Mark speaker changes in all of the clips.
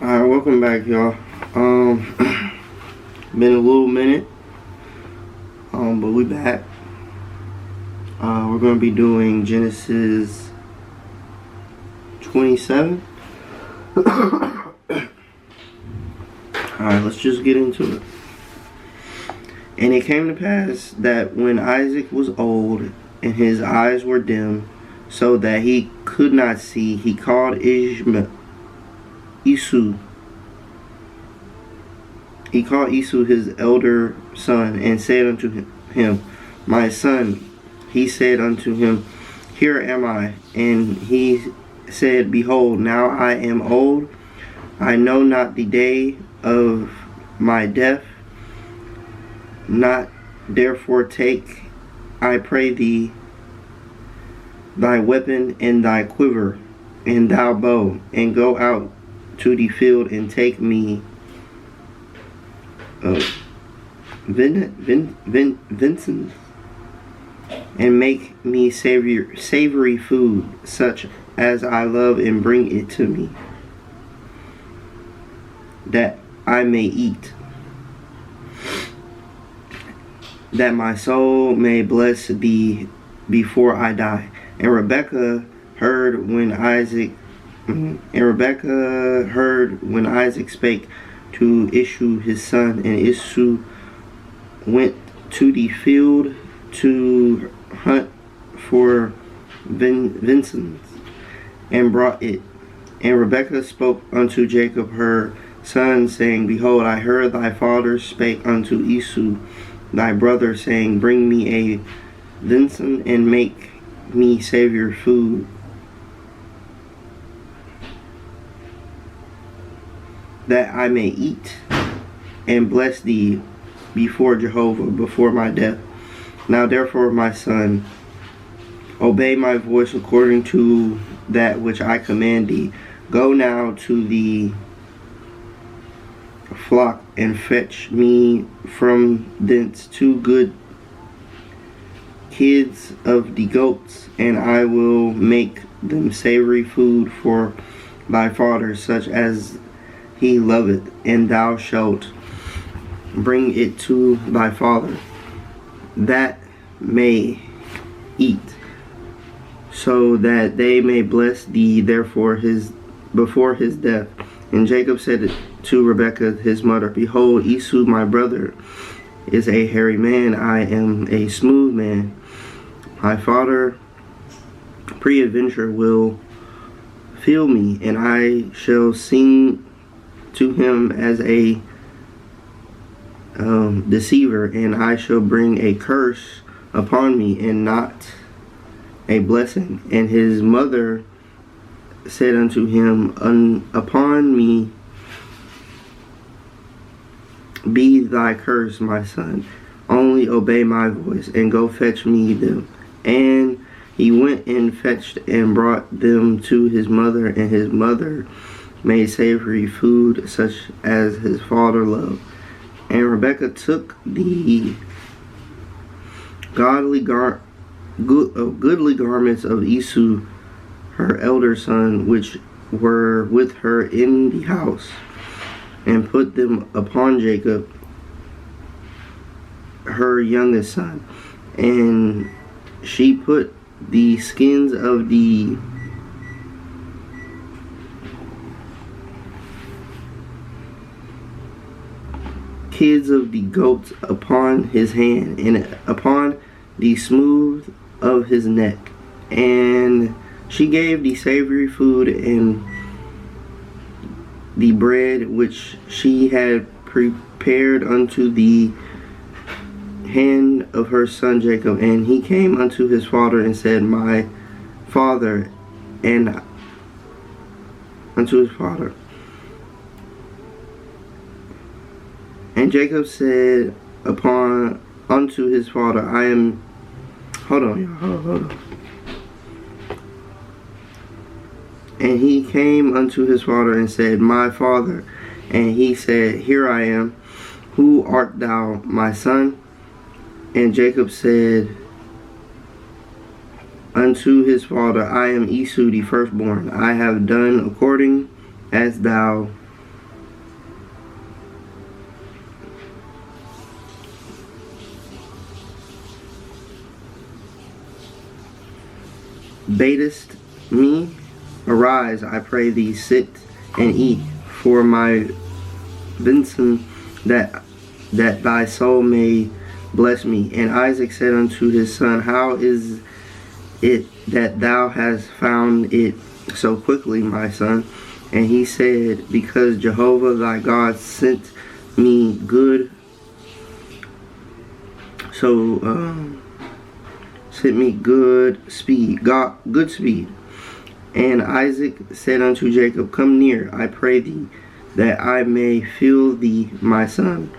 Speaker 1: Alright, welcome back, y'all. Been a little minute, but we back. We're gonna be doing Genesis 27. Alright, let's just get into it. And it came to pass that when Isaac was old and his eyes were dim, so that he could not see, he called Esau. He called Esau his elder son, and said unto him, My son. He said unto him, Here am I. And he said, Behold, now I am old. I know not the day of my death. Not therefore take, I pray thee, thy weapon and thy quiver, and thou bow, and go out to the field, and take me venison, and make me savory food, such as I love, and bring it to me, that I may eat, that my soul may bless thee before I die. And Rebekah heard when Isaac spake to Esau his son, and Esau went to the field to hunt for venison, and brought it. And Rebekah spoke unto Jacob her son, saying, Behold, I heard thy father spake unto Esau thy brother, saying, Bring me a venison, and make me savory food, that I may eat, and bless thee before Jehovah, before my death. Now therefore, my son, obey my voice according to that which I command thee. Go now to the flock, and fetch me from thence 2 good kids of the goats, and I will make them savory food for thy father, such as he loveth, and thou shalt bring it to thy father, that may eat, so that they may bless thee therefore before his death. And Jacob said to Rebekah his mother, Behold, Esau my brother is a hairy man, I am a smooth man. My father peradventure will feel me, and I shall sing to him as a deceiver, and I shall bring a curse upon me, and not a blessing. And his mother said unto him, Upon me be thy curse, my son. Only obey my voice, and go fetch me them. And he went and fetched and brought them to his mother, and his mother made savory food, such as his father loved. And Rebekah took the goodly garments of Esau, her elder son, which were with her in the house, and put them upon Jacob, her youngest son. And she put the skins of the kids of the goats upon his hand, and upon the smooth of his neck. And she gave the savory food and the bread which she had prepared unto the hand of her son Jacob. And he came unto his father and said, My father, and unto his father. And Jacob said unto his father, I am, hold on, hold on. And he came unto his father and said, My father. And he said, Here I am. Who art thou, my son? And Jacob said unto his father, I am Esau the firstborn. I have done according as thou badest me? Arise, I pray thee, sit and eat, for my venison, that thy soul may bless me. And Isaac said unto his son, How is it that thou hast found it so quickly, my son? And he said, Because Jehovah thy God sent me good speed. And Isaac said unto Jacob, Come near, I pray thee, that I may feel thee, my son,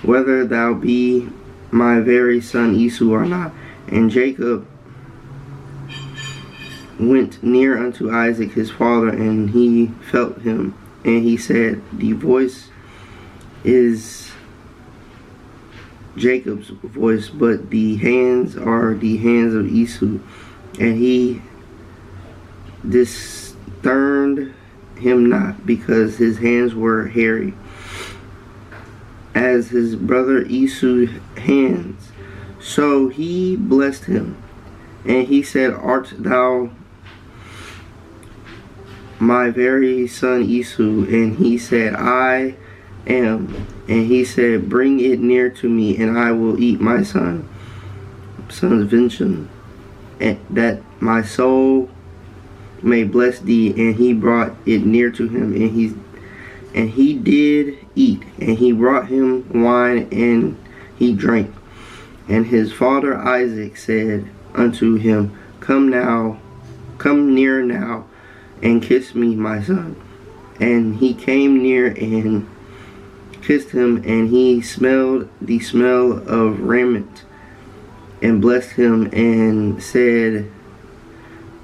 Speaker 1: whether thou be my very son Esau or not. And Jacob went near unto Isaac his father, and he felt him. And he said, The voice is Jacob's voice, but the hands are the hands of Esau. And he discerned him not, because his hands were hairy, as his brother Esau's hands. So he blessed him. And he said, Art thou my very son Esau? And he said, I am. And he said, Bring it near to me, and I will eat my son's venison, and that my soul may bless thee. And he brought it near to him, and he did eat. And he brought him wine, and he drank. And his father Isaac said unto him, Come near now, and kiss me, my son. And he came near and kissed him, and he smelled the smell of raiment, and blessed him, and said,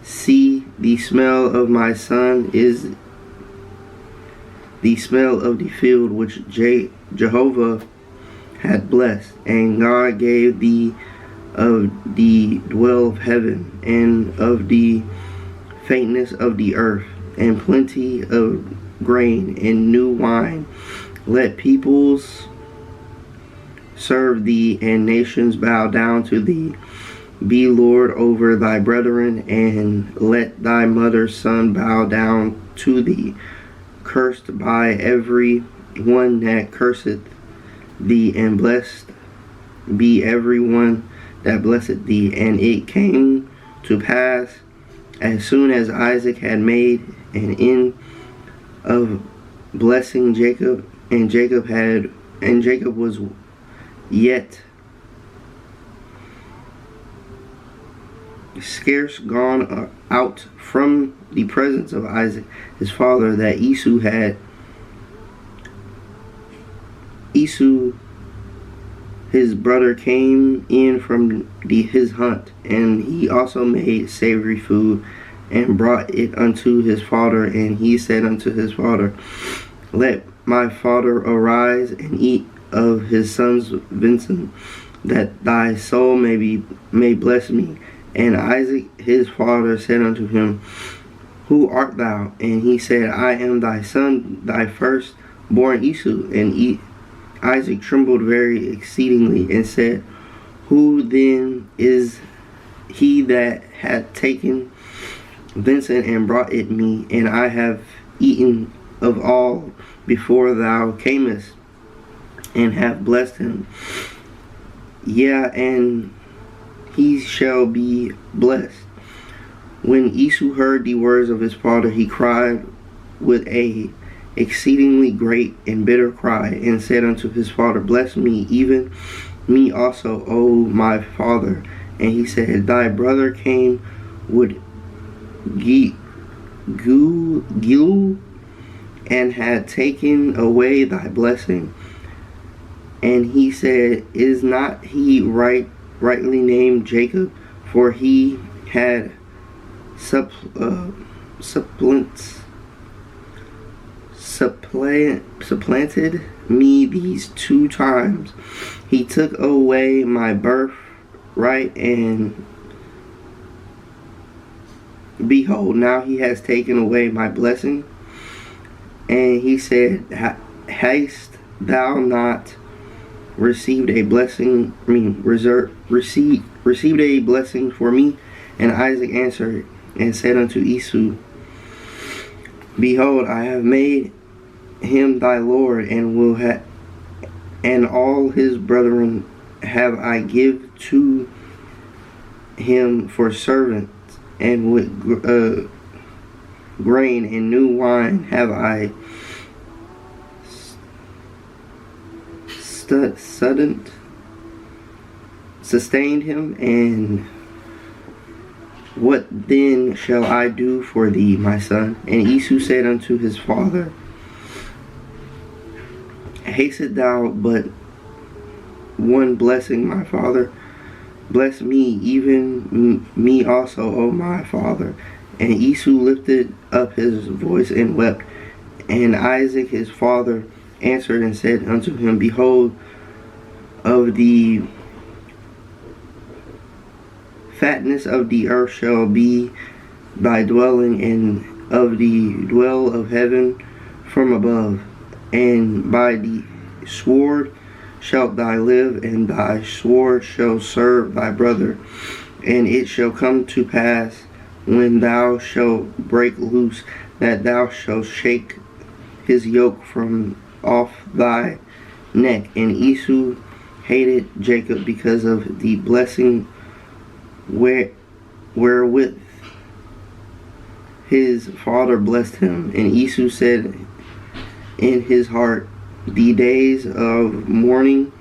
Speaker 1: See, the smell of my son is the smell of the field which Jehovah had blessed. And God gave thee of the dwell of heaven, and of the faintness of the earth, and plenty of grain and new wine. Let peoples serve thee, and nations bow down to thee. Be Lord over thy brethren, and let thy mother's son bow down to thee. Cursed by every one that curseth thee, and blessed be every one that blesseth thee. And it came to pass, as soon as Isaac had made an end of blessing Jacob, and Jacob was yet scarce gone out from the presence of Isaac his father, that Esau, his brother, came in from his hunt, and he also made savory food, and brought it unto his father. And he said unto his father, Let my father arise and eat of his son's venison, that thy soul may bless me. And Isaac his father said unto him, Who art thou? And he said, I am thy son, thy firstborn Esau. And Isaac trembled very exceedingly, and said, Who then is he that hath taken venison and brought it me? And I have eaten of all before thou camest, and have blessed him. Yea, and he shall be blessed. When Esau heard the words of his father, he cried with a exceedingly great and bitter cry, and said unto his father, Bless me, even me also, O my father. And he said, Thy brother came with Gil, and had taken away thy blessing. And he said, Is not he rightly named Jacob? For he had supplanted me these 2 times. He took away my birthright, and behold, now he has taken away my blessing. And he said, Hast thou not received a blessing? Received a blessing for me? And Isaac answered, and said unto Esau, Behold, I have made him thy lord, and and all his brethren have I give to him for servants, and with grain and new wine have I sustained him. And what then shall I do for thee, my son? And Esau said unto his father, Haste thou but one blessing, my father. Bless me, even me also, O my father. And Esau lifted up his voice and wept. And Isaac his father answered and said unto him, Behold, of the fatness of the earth shall be thy dwelling, and of the dwell of heaven from above. And by the sword shalt thou live, and thy sword shall serve thy brother. And it shall come to pass, when thou shalt break loose, that thou shalt shake his yoke from off thy neck. And Esau hated Jacob because of the blessing wherewith his father blessed him. And Esau said in his heart, The days of mourning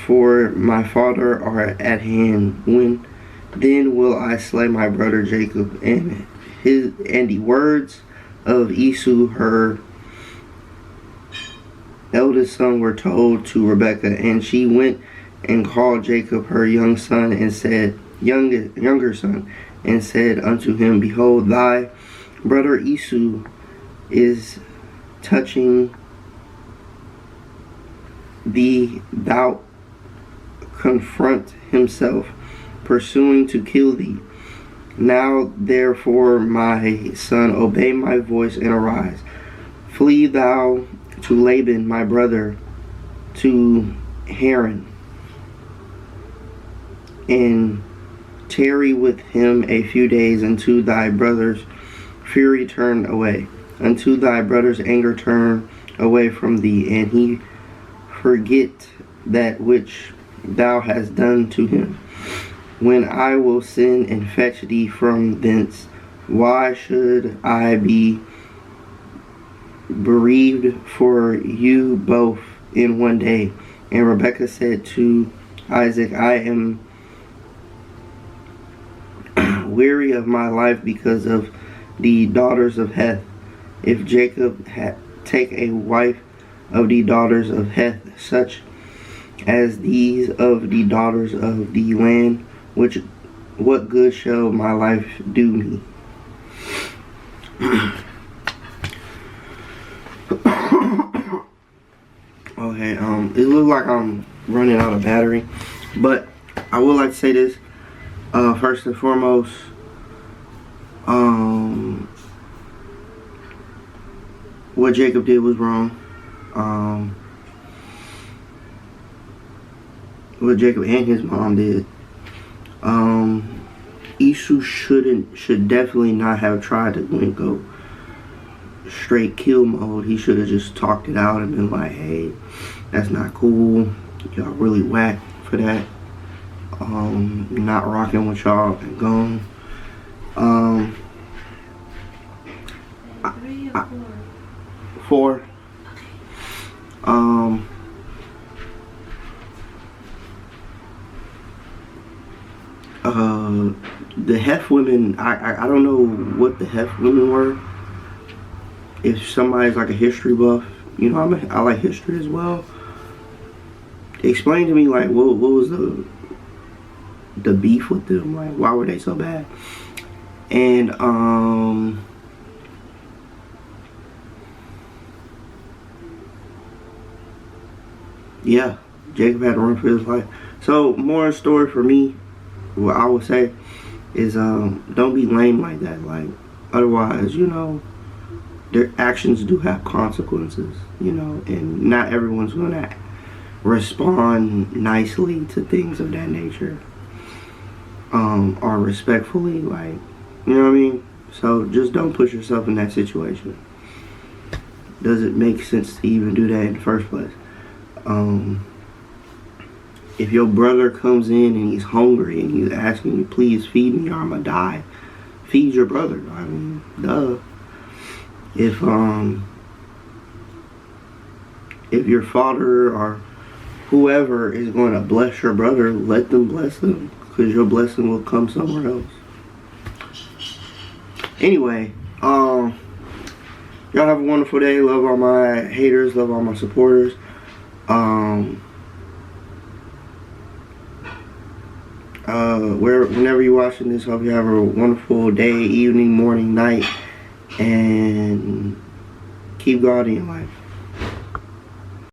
Speaker 1: for my father are at hand. When then will I slay my brother Jacob? And the words of Esau, her eldest son, were told to Rebekah, and she went and called Jacob her young son, and said, younger son, and said unto him, Behold, thy brother Esau is touching thee, thou confront himself, pursuing to kill thee. Now therefore, my son, obey my voice and arise. Flee thou to Laban my brother, to Haran, and tarry with him a few days, until thy brother's fury turn away, until thy brother's anger turn away from thee, and he forget that which thou hast done to him. When I will send and fetch thee from thence, why should I be bereaved for you both in one day? And Rebekah said to Isaac, I am weary of my life because of the daughters of Heth. If Jacob take a wife of the daughters of Heth, such as these of the daughters of the land, what good shall my life do me? Okay, it looks like I'm running out of battery, but I would like to say this. First and foremost, what Jacob did was wrong. What Jacob and his mom did. Esau should definitely not have tried to go straight kill mode. He should have just talked it out and been like, hey, that's not cool. Y'all really whack for that. Not rocking with y'all and gone.
Speaker 2: 3 or
Speaker 1: 4.
Speaker 2: 4?
Speaker 1: The Heth women, I don't know what the Heth women were. If somebody's like a history buff, you know, I like history as well. Explain to me, like, what was the beef with them? Like, why were they so bad? And yeah, Jacob had to run for his life. So, more story for me, what I would say is, don't be lame like that. Like, otherwise, you know, their actions do have consequences, you know, and not everyone's gonna respond nicely to things of that nature, or respectfully. Like, You know what I mean? So just don't put yourself in that situation. Does it make sense to even do that in the first place? If your brother comes in and he's hungry and he's asking you, please feed me or I'm gonna die, feed your brother. I mean, duh. If your father or whoever is going to bless your brother, let them bless them, because your blessing will come somewhere else. Anyway, y'all have a wonderful day. Love all my haters, love all my supporters. Whenever you're watching this, hope you have a wonderful day, evening, morning, night, and keep God in your life.